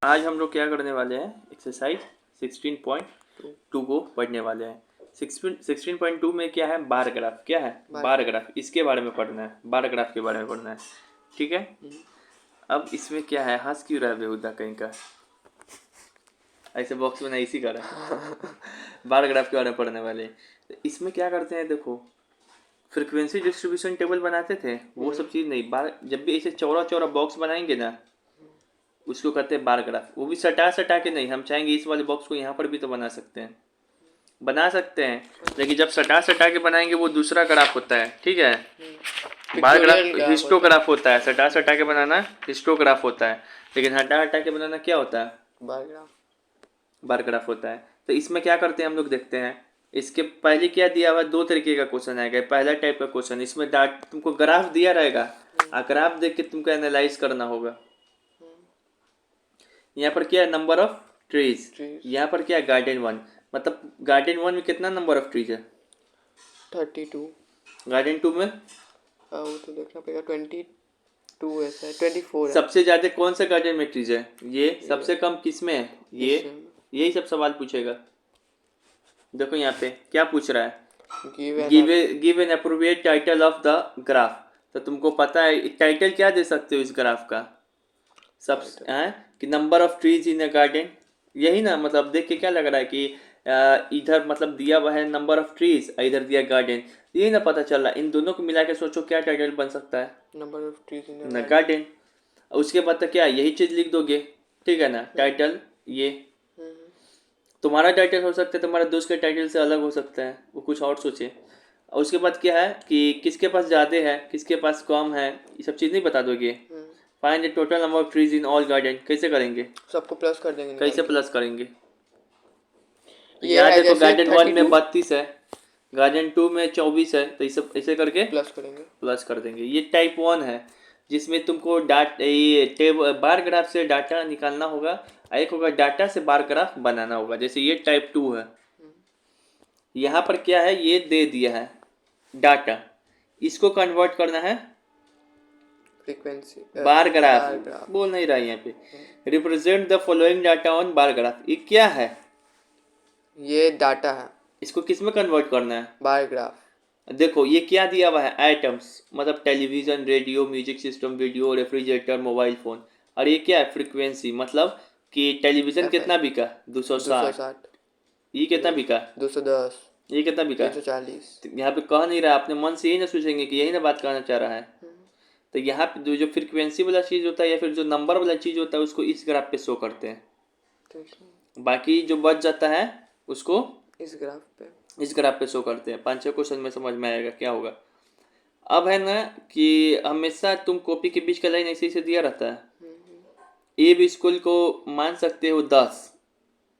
आज हम लोग क्या करने वाले हैं, एक्सरसाइज 16.2 को पढ़ने वाले हैं। 16.2 में क्या है, बार ग्राफ। क्या है बार ग्राफ, इसके बारे में पढ़ना है, बार ग्राफ के बारे में पढ़ना है। ठीक है। अब इसमें क्या है, हंस क्यों रहा है बेहुदा कहीं का, ऐसे बॉक्स में नहीं इसी का रहा बार ग्राफ के बारे में पढ़ने वाले। तो इसमें क्या करते हैं, देखो फ्रीक्वेंसी डिस्ट्रीब्यूशन टेबल बनाते थे, वो सब चीज़ नहीं। बार जब भी ऐसे चौड़ा चौड़ा बॉक्स बनाएंगे ना, उसको कहते हैं बार ग्राफ। वो भी सटा सटा के नहीं, हम चाहेंगे इस वाले बॉक्स को यहाँ पर भी तो बना सकते हैं, लेकिन जब सटा सटा के बनाएंगे वो दूसरा ग्राफ होता है। ठीक है। बार ग्राफ हिस्टोग्राफ होता है, सटा सटा के बनाना हिस्टोग्राफ होता है, लेकिन हटा हटा के बनाना क्या होता है, बार ग्राफ होता है। तो इसमें क्या करते हैं हम लोग, देखते हैं। इसके पहले क्या दिया हुआ, दो तरीके का क्वेश्चन आएगा। पहला टाइप का क्वेश्चन, इसमें तुमको ग्राफ दिया रहेगा, ग्राफ देख के तुमको एनालाइज करना होगा। यहाँ पर क्या है, नंबर ऑफ ट्रीज। यहाँ पर क्या है, गार्डन 1। मतलब गार्डन 1 में कितना नंबर ऑफ ट्रीज है, 32। गार्डन 2 में वो तो देखना पड़ेगा, 22 ऐसा है, 24 है। सबसे ज्यादा कौन सा गार्डन में ट्रीज है, ये सबसे कम किस में है, ये यही सब सवाल पूछेगा। देखो यहाँ पे क्या पूछ रहा है, give an appropriate title of the graph. तो तुमको पता है टाइटल क्या दे सकते हो इस ग्राफ का, सब है कि number of trees in a garden. यही ना, मतलब देख के क्या लग रहा है कि इधर मतलब दिया हुआ है नंबर ऑफ ट्रीज, इधर दिया गार्डन। यही ना पता चल रहा, इन दोनों को मिला के सोचो क्या टाइटल बन सकता है, number of trees in a garden. उसके बाद तो क्या यही चीज लिख दोगे, ठीक है ना। टाइटल ये तुम्हारा टाइटल हो सकता है, तुम्हारे दोस्त के टाइटल से अलग हो सकता है, वो कुछ और सोचे। और उसके बाद क्या है कि किसके पास ज़्यादा है किसके पास कम है, ये सब चीज़ नहीं बता दोगे। Find the total number of trees in all garden, कैसे करेंगे, सबको प्लस कर देंगे, कैसे प्लस करेंगे। यहाँ देखो गार्डन 1 में 32 है, गार्डन 2 में 24 है, तो ऐसे करके प्लस कर देंगे। ये टाइप 1 है, जिसमें तुमको ये बार ग्राफ से डाटा निकालना होगा, एक होगा डाटा से बार ग्राफ बनाना होगा। जैसे ये टाइप 2 है, यहाँ पर क्या है, ये दे दिया है डाटा, इसको कन्वर्ट करना है फ्रीक्वेंसी बार ग्राफ। बोल नहीं रहा यहाँ पे, represent the following data on bar graph. ये क्या है, ये डाटा है, इसको किस में कन्वर्ट करना है, बार ग्राफ। देखो ये क्या दिया हुआ है, आइटम्स, मतलब television, radio, music system, video, refrigerator, mobile phone. और ये क्या है, फ्रीक्वेंसी, मतलब कि टेलीविजन कितना बिका, 260। ये कितना बिका, 210। ये कितना बिका, 340। यहाँ पे कह नहीं रहा, अपने मन से यही ना सोचेंगे कि यही ना बात कहना चाह रहा है। तो यहाँ पे जो फ्रीक्वेंसी वाला चीज़ होता है या फिर जो नंबर वाला चीज़ होता है, उसको इस ग्राफ पे शो करते हैं। बाकी जो बच जाता है उसको इस ग्राफ पे शो करते हैं। 5-6 क्वेश्चन में समझ में आएगा क्या होगा। अब है ना कि हमेशा तुम कॉपी के बीच का लाइन ऐसे ही दिया रहता है। ए भी स्कूल को मान सकते हो 10,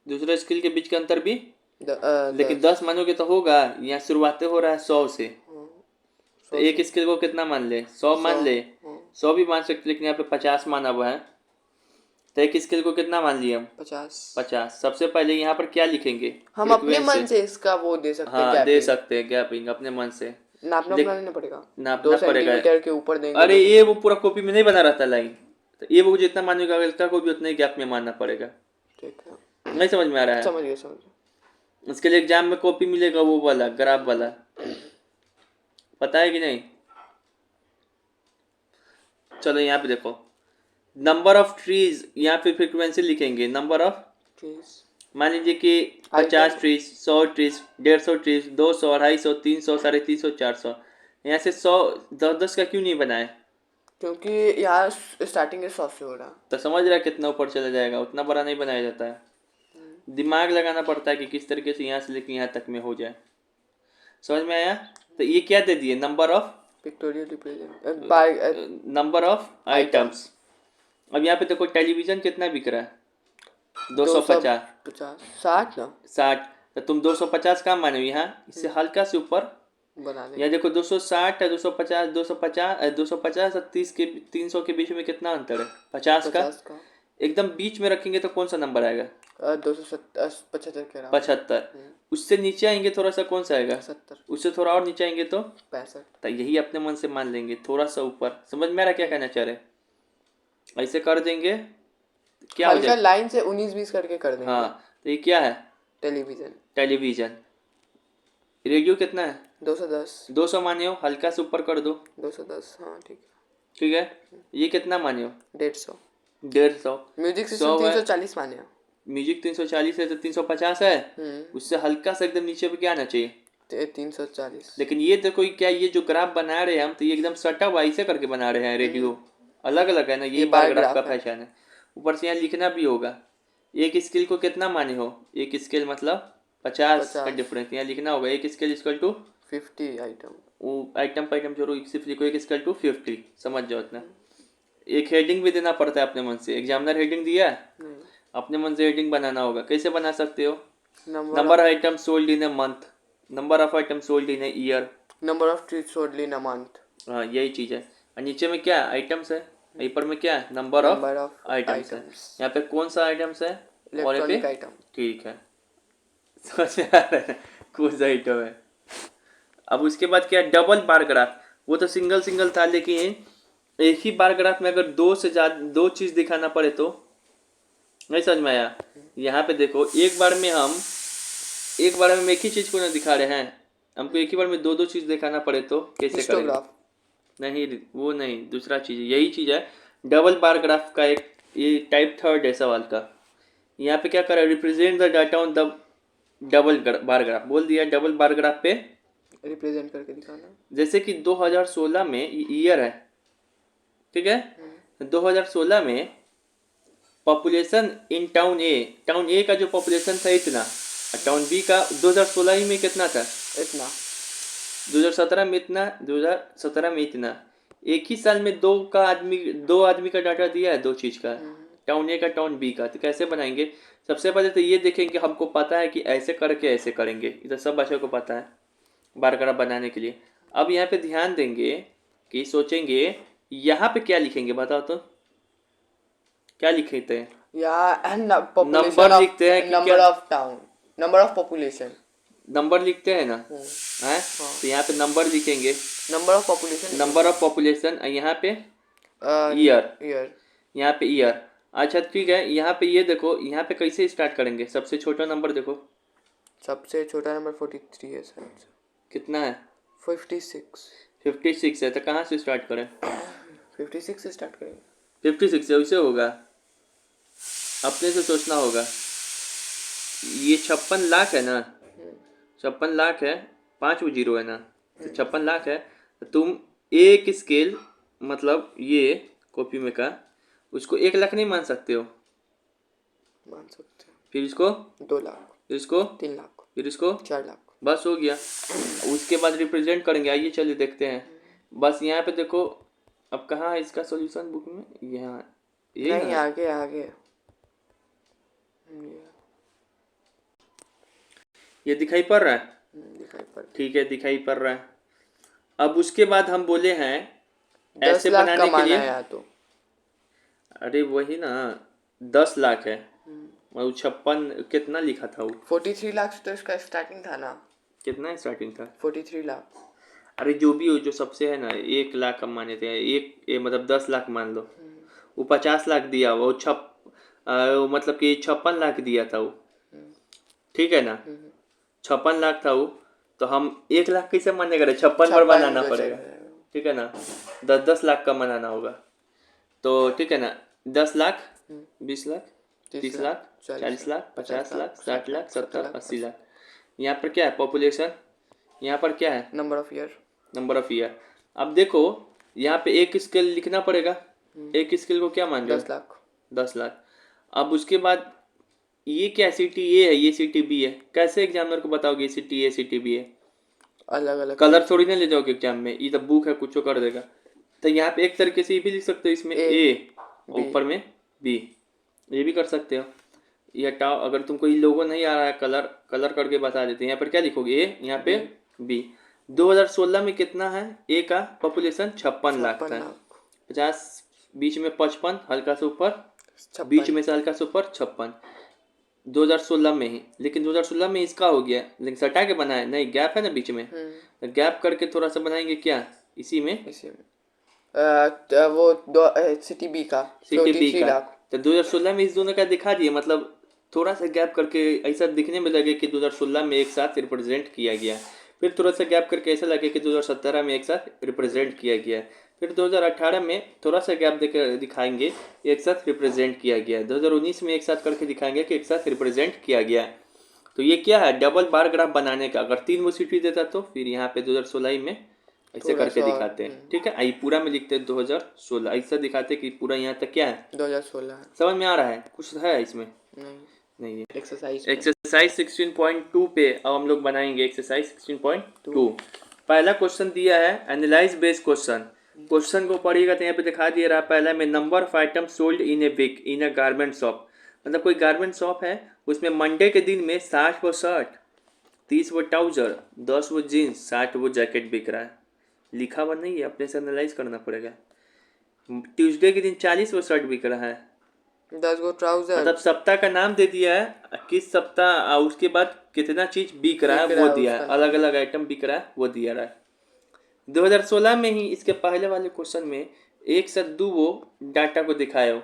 दूसरा स्कूल के बीच का अंतर भी लेकिन 10 मानोगे तो होगा। यहाँ शुरुआत हो रहा है 100 से, तो एक स्केल को कितना मान ले, 100 मान ले, 100 भी मान सकते, लेकिन यहाँ पे 50 माना हुआ है, तो एक स्केल को कितना मान लिए हम, 50। सबसे पहले यहाँ पर क्या लिखेंगे, हम अपने मन से इसका वो दे सकते हैं, हाँ दे सकते हैं गैपिंग अपने मन से। नापना पड़ेगा, 2 सेंटीमीटर के ऊपर देंगे। अरे ये वो पूरा कॉपी में नहीं बना रहता लाइन, तो ये वो जितना मानेगा इसका को भी उतना ही गैप में मानना पड़ेगा। ठीक है, नहीं समझ में आ रहा है, समझ गया। इसके लिए एग्जाम में कॉपी मिलेगा वो वाला ग्राफ वाला, पता है कि नहीं। चलो यहाँ पे देखो, नंबर ऑफ ट्रीज, यहाँ पे फ्रीक्वेंसी लिखेंगे, नंबर ऑफ ट्रीज। मान लीजिए कि 50 ट्रीज, 100 ट्रीज, 150 ट्रीज, 200, 250, 300, 350, 400। यहाँ से 100 10-10 का क्यों नहीं बनाए, क्योंकि यहाँ स्टार्टिंग 100 से हो रहा, तो समझ रहा है कितना ऊपर चला जाएगा, उतना बड़ा नहीं बनाया जाता है। दिमाग लगाना पड़ता है कि किस तरीके से यहाँ से लेकर यहाँ तक में हो जाए। समझ में आया। तो ये क्या दे दिए, number of pictorial represent by number of items. अब यहाँ पे देखो टेलीविजन कितना बिक रहा है, 250, 60। तो तुम 250 का मानो, यहाँ इससे हल्का से ऊपर बना दे। यहाँ देखो 260 है, 250, 250 और 300 के बीच में कितना अंतर है, 50 का। एकदम बीच में रखेंगे तो कौन सा नंबर आएगा, 275। उससे नीचे आएंगे थोड़ा सा, कौन सा आएगा, 70। उससे थोड़ा और नीचे आएंगे तो 65। तो यही अपने मन से मान लेंगे, थोड़ा सा ऊपर। समझ में आ रहा क्या कहना चाह रहे, ऐसे कर देंगे क्या हो हल्का जाएगा? लाइन से 19-20 करके कर देंगे। हाँ, तो ये क्या है? टेलीविजन। टेलीविजन। रेडियो कितना है? 210। 200 माने हो, हल्का से ऊपर कर दो। 210, हाँ ठीक ठीक है, ये कितना माने हो? है। 150। 150। म्यूजिक 100 सिस्टम है, 340 माने हो। म्यूजिक 340 है तो 350 है, उससे हल्का सा एकदम नीचे पे क्या आना चाहिए? 340। लेकिन ये देखो क्या, ये जो ग्राफ बना रहे हैं हम, तो ये एकदम सटा हुआ ऐसे करके बना रहे हैं। रेडियो अलग अलग है ना, यही ये बार बार ग्राफ का ग्राफ है। पहचान है। ऊपर से यहाँ लिखना भी होगा। एक स्केल को कितना माने हो? एक स्केल मतलब 50 का 50। डिफरेंस यहाँ लिखना होगा। एक स्केल इक्वल टू 50 आइटम। वो आइटम पर आइटम जोड़ो, सिर्फ लिखो एक स्केल टू 50, समझ जाओ इतना। एक हेडिंग भी देना पड़ता है अपने मन से। एग्जामिनर हेडिंग दिया है, नहीं। अपने मन से हेडिंग बनाना होगा। कैसे बना सकते हो? Number number of item sold in a month, number of item sold in a year. Of treat sold in a month. हाँ, यही चीज़ है। और नीचे में क्या आइटम्स है, ऊपर में क्या है? Number of number of items है। आइटम्स। यहाँ पे कौन सा आइटम्स है? और यहाँ पे इलेक्ट्रॉनिक आइटम। ठीक है, समझ में आ रहा है कौन सा आइटम है। अब उसके बाद क्या? Double bar graph. वो तो सिंगल सिंगल था, लेकिन एक ही बार ग्राफ में अगर दो से ज्यादा दो चीज दिखाना पड़े तो नहीं समझ में आया। यहाँ पे देखो, एक बार में हम एक ही चीज को ना दिखा रहे हैं, हमको एक ही बार में दो दो चीज दिखाना पड़े तो कैसे करेंगे? हिस्टोग्राफ। नहीं, वो नहीं, दूसरा चीज है, यही चीज है। डबल बार ग्राफ का एक ये टाइप थर्ड है सवाल का। यहाँ पे क्या करा? Represent the data on the double bar graph बोल दिया। डबल बार ग्राफ पे रिप्रेजेंट करके दिखाना। जैसे कि 2016 में ईयर है, ठीक है, 2016 में पॉपुलेशन इन टाउन ए का जो पॉपुलेशन था इतना, और टाउन बी का 2016 ही में कितना था? इतना। 2017 में इतना, 2017 में इतना। एक ही साल में दो आदमी का डाटा दिया है, दो चीज का, टाउन ए का टाउन बी का। तो कैसे बनाएंगे? सबसे पहले तो ये देखेंगे, हमको पता है कि ऐसे करके ऐसे करेंगे, ये तो सब बच्चों को पता है बार ग्राफ बनाने के लिए। अब यहाँ पे ध्यान देंगे कि सोचेंगे यहाँ पे क्या लिखेंगे, बताओ तो क्या लिखते हैं? या नंबर लिखते हैं कि नंबर क्या? Of town, number of population. Number लिखते हैं ना, हैं? तो यहाँ पे नंबर लिखेंगे, number of population. Number of population. यहाँ पे ईयर। यहाँ पे ईयर। अच्छा ठीक है, यहाँ पे ये देखो, यहाँ पे कैसे स्टार्ट करेंगे? सबसे छोटा नंबर देखो, सबसे छोटा नंबर 43 है सर। कितना है? 56। 56 है, तो कहाँ से स्टार्ट करें? 56 से स्टार्ट करेंगे। 56 से वैसे होगा, अपने से सोचना होगा। ये 56 लाख है ना, 56 लाख है, 5 वो जीरो है ना, तो 56 लाख है। तो तुम एक स्केल मतलब ये कॉपी में का उसको 1 लाख नहीं मान सकते हो? मान सकते हैं। फिर इसको 2 लाख, फिर इसको 3 लाख, फिर इसको 4 लाख। बस हो गया। उसके बाद रिप्रेजेंट करेंगे। आइए चलिए देखते हैं। बस यहाँ पे देखो, अब कहाँ है इसका सॉल्यूशन बुक में? यहाँ, ये नहीं, ना, आगे आगे। ये दिखाई पड़ रहा है? दिखाई पड़। ठीक है, दिखाई पड़ रहा है। अब उसके बाद हम बोले हैं 10 ऐसे लाख बनाने के कमाना लिए। है या तो। अरे वही ना, 10 लाख है, और 56 कितना लिखा था वो? 43 लाख से तो इसका स्टार्टिंग था ना। कितना स्टार्टिंग था? 43 लाख। अरे जो भी हो, जो सबसे है ना, 1 लाख हम माने थे, मतलब 10 लाख मान लो। वो 50 लाख दिया, वो मतलब कि 56 लाख दिया था वो, ठीक है ना? 56 लाख था वो, तो हम 1 लाख कैसे मानेगा? 56 बार बनाना पड़ेगा, ठीक है ना? 10 लाख का बनाना होगा। तो ठीक है ना, 10 लाख, 20 लाख, 30 लाख, 40 लाख, 50 लाख, 60 लाख, 70, 80 लाख। यहाँ पर क्या है? पॉपुलेशन। यहाँ पर क्या है? Number of year. Number of year. अब देखो, यहाँ पे एक स्केल लिखना पड़ेगा। एक स्केल को क्या मान रहे हो? 10 लाख। 10 लाख। अब उसके बाद ये क्या? सिटी ए है, ये सिटी बी है। कैसे एग्जामिनर को बताओगे सिटी ए सिटी बी है? अलग अलग कलर थोड़ी ना ले जाओगे एग्जाम में, ये तो बुक है, कुछ कर देगा। तो यहाँ पे एक तरीके से ये भी लिख सकते हो, इसमें ए ऊपर में बी, ये भी कर सकते हो। ये हटाओ, अगर तुमको ये लोगो नहीं आ रहा है, कलर करके बता देते हैं। यहाँ पर क्या लिखोगे? ए, यहाँ पे बी। 2016 में कितना है ए का पॉपुलेशन? 56 लाख था। 50 बीच में 55, हल्का से ऊपर, बीच में से हल्का से ऊपर 56, 2016 में ही। लेकिन 2016 में इसका हो गया, लेकिन सटा के बनाए नहीं, गैप है ना बीच में, तो गैप करके थोड़ा सा बनाएंगे क्या इसी में वो सिटी बी का सिटी बी 43 का। लाख। तो 2016 में इस दोनों का दिखा दिए, मतलब थोड़ा सा गैप करके ऐसा दिखने में लगे कि 2016 में एक साथ रिप्रेजेंट किया गया, फिर थोड़ा सा गैप करके ऐसा लगे कि 2017 में एक साथ रिप्रेजेंट किया गया, फिर 2018 में थोड़ा सा गैप देकर दिखाएंगे एक साथ रिप्रेजेंट किया गया, 2019 में एक साथ करके दिखाएंगे कि एक साथ रिप्रेजेंट किया गया। तो ये क्या है, डबल बार ग्राफ बनाने का। अगर 3 मूसिटी देता तो फिर यहाँ पे 2016 में ऐसे थोड़ा करके सा और, दिखाते हैं, ठीक है। आई पूरा में लिखते हैं 2016, ऐसा दिखाते कि पूरा यहाँ तक क्या है, 2016 है। समझ में आ रहा है, कुछ है इसमें नहीं, नहीं है। एक्सरसाइज एक्सरसाइज 16.2 पे अब हम लोग बनाएंगे एक्सरसाइज 16.2। पहला क्वेश्चन दिया है एनालाइज बेस्ड क्वेश्चन। क्वेश्चन को पढ़िएगा तो यहाँ पे दिखा दिया रहा पहला में, number of item sold in a week in a garment shop. मतलब कोई गारमेंट शॉप है, उसमें मंडे के दिन में 60 वो शर्ट, 30 वो ट्राउजर, 10 वो जीन्स, 60 वो जैकेट बिक रहा है। लिखा हुआ नहीं है, अपने से एनालाइज करना पड़ेगा। ट्यूसडे के दिन 40 वो शर्ट बिक रहा है, 10 गो ट्राउजर, मतलब सप्ताह का नाम दे दिया है, किस सप्ताह और उसके बाद कितना चीज बिक रहा है वो दिया है, अलग अलग आइटम बिक रहा है वो दिया रहा है। 2016 में ही इसके पहले वाले क्वेश्चन में एक साथ दो वो डाटा को दिखाओ,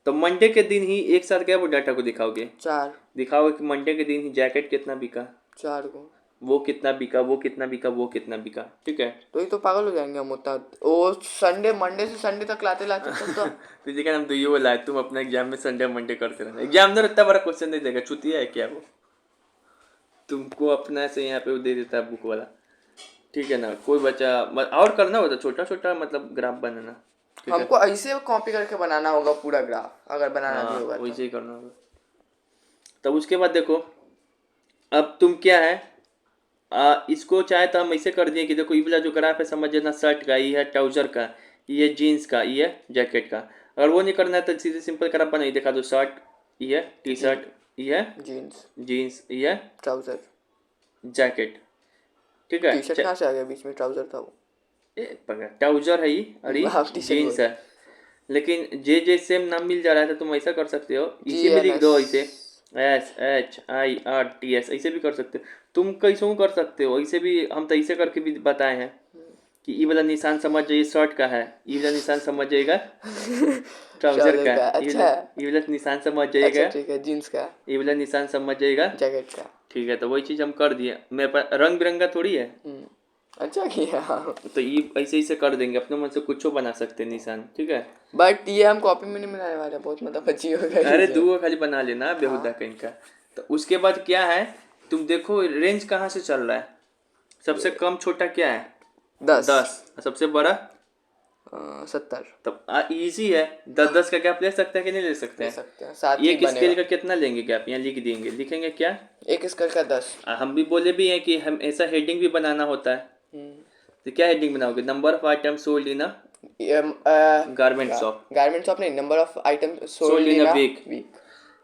तो मंडे के दिन ही एक साथ क्या वो डाटा को दिखाओगे, 4 दिखाओगे कि मंडे के दिन ही जैकेट कितना बिका, 4 गो, वो कितना बिका, वो कितना बिका, वो कितना बिका, ठीक है। तो ये तो पागल हो जाएंगे हम उतना, वो संडे मंडे से संडे तक लाते लाते तो तुझे क्या नाम, तो ये वो लाए, तुम अपना एग्जाम में संडे मंडे करते रहना, एग्जामिनर इतना बड़ा क्वेश्चन नहीं देगा, चुतिया है क्या वो, तुमको अपना से यहाँ पे वो दे देता है बुक वाला, ठीक है ना। कोई बच्चा और करना होता छोटा छोटा, मतलब ग्राफ बनाना, ठीक है। हमको ऐसे कॉपी करके बनाना होगा पूरा ग्राफ, अगर बनाना भी होगा वैसे ही करना होगा। तब उसके बाद देखो, अब तुम क्या है, इसको चाहे तो हम ऐसे कर दिए कि देखो ये वाला जो ग्राफ है समझ लेना, शर्ट का, ये है ट्राउजर का, ये जीन्स का, ये है जैकेट का। अगर वो नहीं करना है तो सीधे सिंपल ग्राफ बनाइए, दिखा दो, शर्ट ये है, टी शर्ट ये है, जीन्स ये है, ट्राउजर, जैकेट, ठीक है। टी शर्ट कहाँ से आ गया, बीच में ट्राउजर था वो, ट्राउजर है ये, और ये जीन्स है, लेकिन जे जे सेम नाम मिल जा रहा है तो तुम ऐसा कर सकते हो, इसी में लिख दो ऐसे, SHIRTS ऐसे भी कर सकते हो। तुम कैसे कर सकते हो, ऐसे भी हम तो ऐसे करके भी बताए हैं कि ये वाला निशान समझ जाइए शर्ट का है, ये वाला निशान समझ जाइएगा ट्राउजर का, अच्छा ये वाला निशान समझ जाइएगा, ठीक है, जीन्स का, ये वाला निशान समझ जाइएगा जैकेट का, ठीक है। तो वही चीज़ हम कर दिए, मेरे पास रंग बिरंगा थोड़ी है, अच्छा किया। तो ये ऐसे ऐसे कर देंगे, अपने मन से कुछ बना सकते हैं निशान, ठीक है। बट ये हम कॉपी में नहीं बनाने वाले, बहुत मतलब बची हो गई। अरे दो खाली बना लेना बेहुदा कहीं का। तो उसके बाद क्या है, तुम देखो रेंज कहाँ से चल रहा है, सबसे कम छोटा क्या है 10, सबसे बड़ा 70। तब इजी है, 10-10 का गैप ले सकते हैं कि नहीं ले सकते हैं। एक स्केल का कितना लेंगे गैप, यहाँ लिख देंगे, लिखेंगे क्या, एक स्केल का 10। हम भी बोले भी हैं कि हम ऐसा हेडिंग भी बनाना होता है, तो क्या हेडिंग बनाओगे, number of item sold in a garment shop, नहीं, number of item sold in a week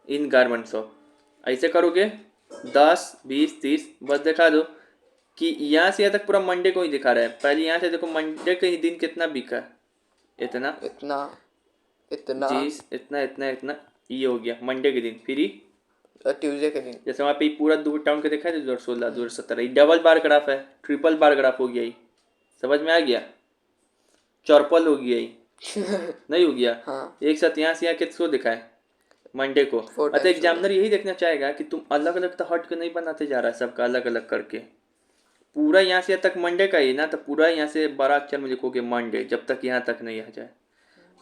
in garment shop, ऐसे करोगे 10 20 30, बस दिखा दो कि यहाँ से यहाँ तक पूरा मंडे को ही दिखा रहा है। पहले यहाँ से देखो मंडे के ही दिन कितना बिका, इतना इतना इतना जीस इतना इतना इतना, ये हो गया मंडे के दिन। फिर ट्यूसडे के दिन जैसे वहाँ पे पूरा दो टाउन का दिखा है 2016 2017, डबल बार ग्राफ है, ट्रिपल बार ग्राफ हो गया, ही समझ में आ गया, चौरपल हो गया ही नहीं हो गया। हाँ। एक साथ यहाँ से यहाँ किसको दिखाए, मंडे को। अतः एग्जामिनर यही देखना चाहेगा कि तुम अलग अलग तो हट के नहीं बनाते जा रहा है, सबका अलग अलग करके, पूरा यहाँ से यहाँ तक मंडे का ही ना, तो पूरा यहाँ से बड़ा अक्षर में लिखोगे मंडे, जब तक यहाँ तक नहीं आ जाए।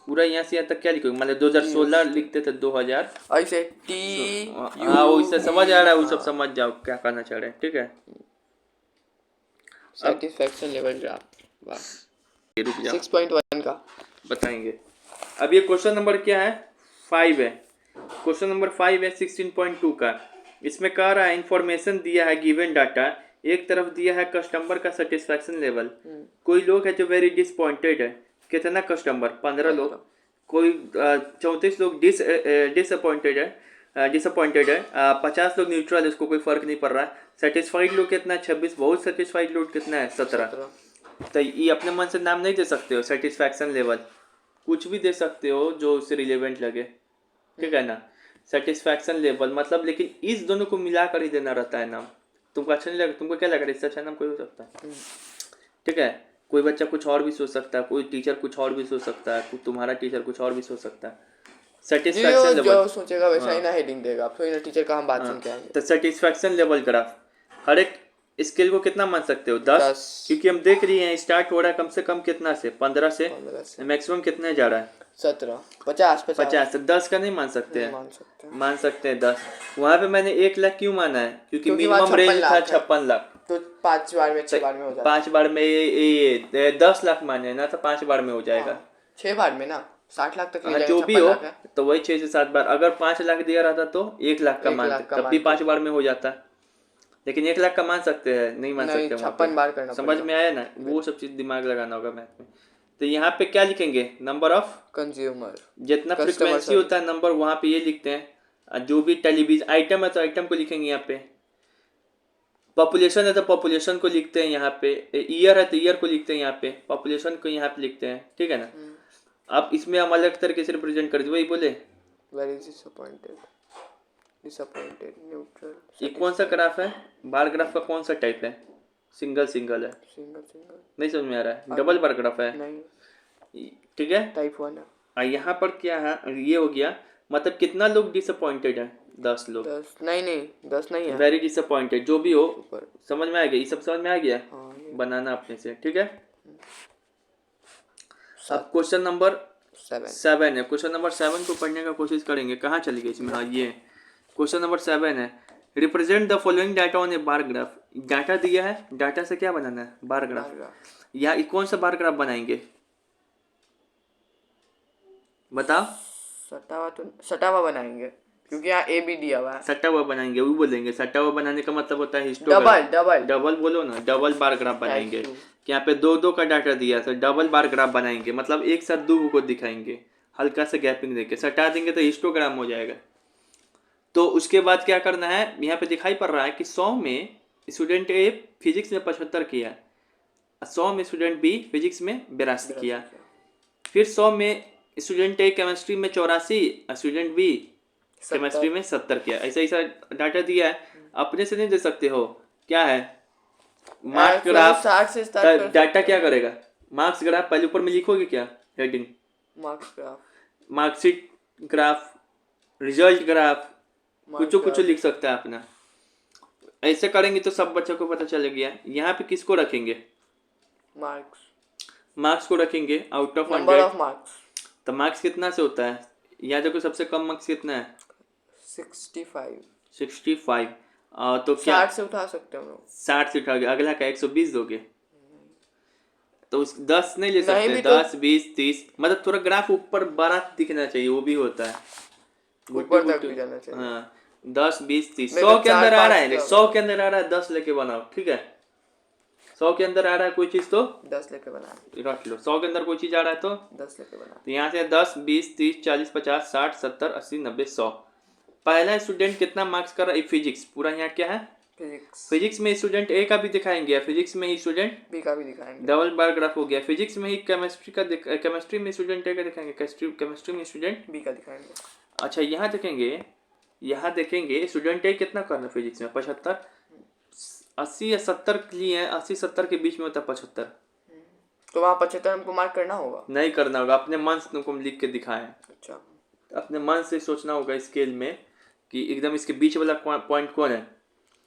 पूरा यहाँ से यहाँ तक क्या लिखोगे, मान लो 2016 लिखते थे 2000 ऐसे टी, हाँ वो इससे समझ आ रहा है, वो सब समझ जाओ क्या करना चाह रहे हैं, ठीक है। सेटिस्फैक्शन लेवल ग्राफ, रुक जाओ 6.1 का बताएंगे। अब ये क्वेश्चन नंबर क्या है, 5 है, क्वेश्चन नंबर 5 है 16.2 का। इसमें कह रहा है इंफॉर्मेशन दिया है गिवन डाटा, एक तरफ दिया है कस्टमर का सेटिस्फैक्शन लेवल। कोई लोग है जो वेरी डिसअपॉइंटेड है, कितना कस्टमर 15 लोग, कोई 34 लोग डिसअपॉइंटेड है, 50 लोग न्यूट्रल है, उसको कोई फर्क नहीं पड़ रहा है। सेटिस्फाइड लोग कितना है 26, बहुत सेटिस्फाइड लोग कितना है 17। तो ये अपने मन से नाम नहीं दे सकते हो, सेटिस्फैक्शन लेवल कुछ भी दे सकते हो जो उससे रिलेवेंट लगे, ठीक है ना। सेटिस्फैक्शन लेवल मतलब, लेकिन इस दोनों को मिला कर ही देना रहता है नाम। तुमको अच्छा नहीं लगा, तुमको क्या लग रहा है इससे अच्छा नाम कोई हो सकता है, ठीक है। कोई बच्चा कुछ और भी सोच सकता है, कोई टीचर कुछ और भी सोच सकता है, तुम्हारा टीचर कुछ और भी सोच सकता है। सेटिस्फैक्शन जो लेवल। सोचेगा वैसा ही ना हेडिंग देगा, आप थोड़ी ना टीचर का हम बात सुन के आएंगे। तो सेटिस्फैक्शन लेवल ग्राफ, हर एक स्केल को कितना मान सकते हो? 10, 10। क्योंकि हम देख रही हैं स्टार्ट हो रहा है कम से कम कितना से, 15 से, 15 से मैक्सिमम कितने जा रहा है? 17, 50, 50 से 10 का नहीं मान सकते हैं, मान सकते हैं। मान सकते हैं 10। वहां पे मैंने 1 लाख क्यों माना है? क्योंकि क्योंकि वहाँ मिनिमम रेंज 56 था लाख है। 56 लाख। तो 5 बार में 6 बार में हो जाता 5 बार में ये 10 लाख माने ना, तो 5 बार में हो जाएगा। 6 बार में ना 60 लाख तक ले हाँ जाएगा, जो भी 56 हो, लाख है। तो वही 6 से 7 बार। अगर 5 लाख दिया रहता तो 1 लाख का 1 मानते, लाख का तब भी मानते। 5 बार में हो जाता। लेकिन 1 लाख का मान सकते हैं, नहीं मान नहीं, सकते वहाँ 56 बार पे। करना समझ पड़ेगा। में आया ना, वो सब चीज दिमाग लगाना होगा मैथ में। तो यहाँ पे क्या लिखेंगे? नंबर ऑफ कंज्यूमर, जितना Customer, फ्रिक्वेंसी sorry। होता है नंबर, वहाँ पे ये लिखते हैं। जो भी टेलीविजन आइटम है तो आइटम को लिखेंगे यहाँ पे। पॉपुलेशन है तो पॉपुलेशन को लिखते हैं यहाँ पे। ईयर है तो ईयर को लिखते हैं यहाँ पे, पॉपुलेशन को यहाँ पे लिखते हैं, ठीक है ना। अब इसमें हम अलग तरीके से रिप्रेजेंट कर दे, वही बोले। Very disappointed, neutral. ये कौन सा ग्राफ है? बार ग्राफ का कौन सा टाइप है? सिंगल सिंगल है, सिंगल नहीं समझ में आ रहा है। डबल बार ग्राफ है, नहीं, ठीक है। टाइप 1 है। यहाँ पर क्या है, ये हो गया। मतलब कितना लोग डिसअपॉइंटेड है? 10 लोग। 10 नहीं 10 नहीं है। वेरी डिसअपॉइंटेड, जो भी हो। ऊपर। समझ में आ गया, ये सब समझ में आ गया। हाँ, बनाना अपने से, ठीक है। अब 7 क्वेश्चन नंबर 7 7 है। क्वेश्चन नंबर 7 को पढ़ने का कोशिश करेंगे। कहाँ चली गई इसमें? हाँ ये क्वेश्चन नंबर 7 है। Represent the following data on A bar graph. Data दिया है, डाटा से क्या बनाना है? Bar graph. या कौन सा बार ग्राफ बनाएंगे बताओ? सटावा बनाएंगे, क्योंकि यहाँ ए बी दिया हुआ है। सट्टा हुआ बनाएंगे, वो बोलेंगे। सट्टा हुआ बनाने का मतलब होता है हिस्टोग्राम। डबल बोलो ना, डबल बार ग्राफ बनाएंगे। कि यहाँ पे 2-2 का डाटा दिया तो डबल बार ग्राफ बनाएंगे, मतलब एक साथ 2 को दिखाएंगे, हल्का सा गैपिंग देके। सटा देंगे तो हिस्टोग्राम हो जाएगा। तो उसके बाद क्या करना है? यहाँ पे दिखाई पड़ रहा है कि 100 में स्टूडेंट ए फिजिक्स में 75 किया, 100 में स्टूडेंट बी फिजिक्स में 82 किया, फिर 100 में स्टूडेंट ए केमिस्ट्री में 84, स्टूडेंट बी केमिस्ट्री में 70 किया। ऐसा ऐसा डाटा दिया है, अपने से नहीं दे सकते हो। क्या है? Marks graph. 60 से स्टार्ट कर। डाटा क्या करेगा? मार्क्स ग्राफ पहले ऊपर में लिखोगे क्या? Heading marks graph, marksheet graph, result graph, कुछ लिख सकता है अपना। ऐसे करेंगे तो सब बच्चों को पता चल गया। यहाँ पे किसको रखेंगे? मार्क्स को रखेंगे out of 100। Number of marks. तो मार्क्स कितना से होता है? यहाँ देखो सबसे कम मार्क्स कितना है? 65। तो क्या 60 से उठा सकते हो? 60 से उठाओगे, अगला का 120 दोगे? तो 10 नहीं ले सकते। नहीं 10 20 30, मतलब थोड़ा ग्राफ ऊपर बड़ा दिखना चाहिए, वो भी होता है। ऊपर तक भी जाना चाहिए। हाँ 10 20 30, 100 के अंदर आ रहा है, 100 के अंदर आ रहा है 10 लेके बनाओ, ठीक है। 100 के अंदर आ रहा है कोई चीज तो 10 लेके बना, रख लो। 100 के अंदर कोई चीज आ रहा है तो 10 लेके बना। तो यहाँ से 10 20 30 40 50 60 70 80 90 100। पहला स्टूडेंट कितना मार्क्स कर रहा है? फिजिक्स पूरा। यहाँ क्या है? फिजिक्स में स्टूडेंट ए का भी दिखाएंगे, फिजिक्स में ही स्टूडेंट बी का भी दिखाएंगे। डबल बार ग्राफ हो गया। फिजिक्स में ही केमिस्ट्री में स्टूडेंट ए का दिखाएंगे, केमिस्ट्री में स्टूडेंट बी का दिखाएंगे। अच्छा यहाँ देखेंगे स्टूडेंट ए कितना कर रहा है फिजिक्स में? 75। 80 या 70 के लिए है, 80 70 के बीच में होता है 75। तो वहाँ 75 हमको मार्क करना होगा? नहीं करना होगा, अपने मन से तुमको लिख के दिखाएं। अच्छा, अपने मन से सोचना होगा स्केल में कि एकदम इसके बीच वाला पॉइंट कौन है।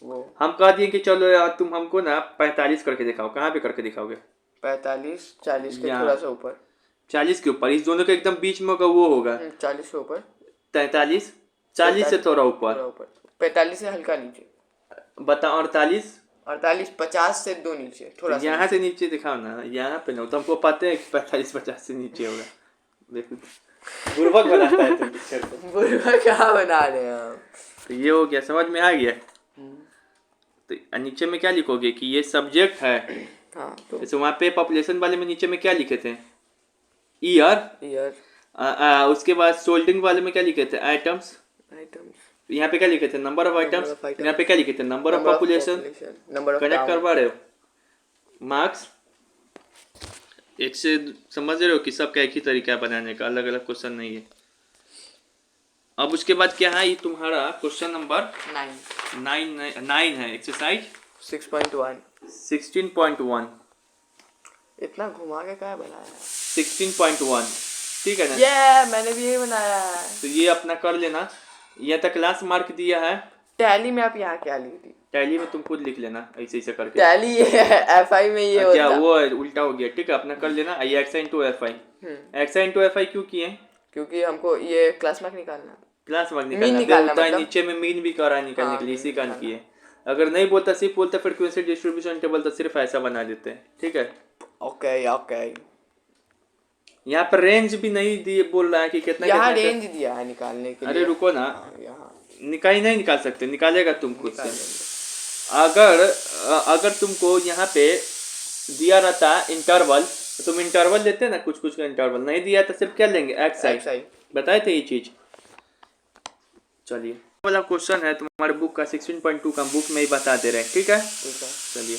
वो हम कह दिए कि चलो यार तुम हमको ना 45 करके दिखाओ। कहाँ पे करके दिखाओगे? 45 40 के थोड़ा सा ऊपर। 40 के ऊपर, इस दोनों के एकदम बीच में होगा, वो होगा 40 के ऊपर। 43 40 से थोड़ा ऊपर। 45 से हल्का नीचे। बता 48 50 से 2 नीचे थोड़ा सा। यहाँ से नीचे दिखाओ ना, यहाँ पे ना। तो हमको पता है कि 45 50 से नीचे होगा। देखो बुर्बक बनाता है तुम पिक्चर को। बुर्बक क्या बना रहे हैं हम? तो ये हो गया, समझ में आ गया। तो नीचे में क्या लिखोगे कि ये सब्जेक्ट है। हाँ, तो जैसे वहाँ पे पॉपुलेशन वाले में नीचे में क्या लिखे थे? ईयर। उसके बाद सोल्डिंग वाले में क्या लिखे थे? आइटम्स। यहाँ पे क्या लिखे थे? Number of items. यहाँ पे क्या लिखे थे? Number of population. कनेक्ट करवा रहे हो मार्क्स एक से। समझ रहे हो कि सबका एक ही तरीका है बनाने का, अलग अलग क्वेश्चन नहीं है। अब उसके बाद क्या है? ये तुम्हारा क्वेश्चन नंबर 9 है। एक्सरसाइज 16.1। 16.1। इतना घुमा के क्या बनाया है? 16.1 ठीक है ना। ये मैंने भी यही बनाया है। तो ये अपना कर लेना। यहाँ तक क्लास मार्क दिया है। टैली में आप यहाँ क्या लिखी थी? टैली में तुम खुद लिख लेना ऐसे ऐसे करके। टैली एफआई में ये अच्छा होता। वो है, उल्टा हो गया। ठीक है, अपना कर लेना। ये x into F I. X into F I क्यों किए? क्योंकि हमको ये क्लास मार्क निकालना, क्लास मार्क मीन निकालना निकालना होता है, मतलब। नीचे में मीन भी कर रहा है निकालने हाँ, के लिए, मीन इसी कारण निकालना। किए। अगर नहीं बोलता, सिर्फ बोलता फ्रीक्वेंसी डिस्ट्रीब्यूशन टेबल, तो सिर्फ ऐसा बना देते हैं। ठीक है, ओके ओके। यहाँ पर रेंज भी नहीं दिए, बोल रहा है कि कितना यहाँ कितना रेंज दिया है निकालने के लिए। अरे रुको ना, यहाँ नहीं निकाल सकते, निकालेगा तुम खुद निकाल से। अगर तुमको यहाँ पे दिया रहता इंटरवल, तो तुम इंटरवल लेते ना, कुछ का इंटरवल नहीं दिया तो सिर्फ क्या लेंगे, एक्स आई। बताए थे ये चीज। चलिए वाला क्वेश्चन है तुम्हारे बुक का 16.2 का, बुक में ही बता दे रहे हैं। ठीक है, ठीक है। चलिए।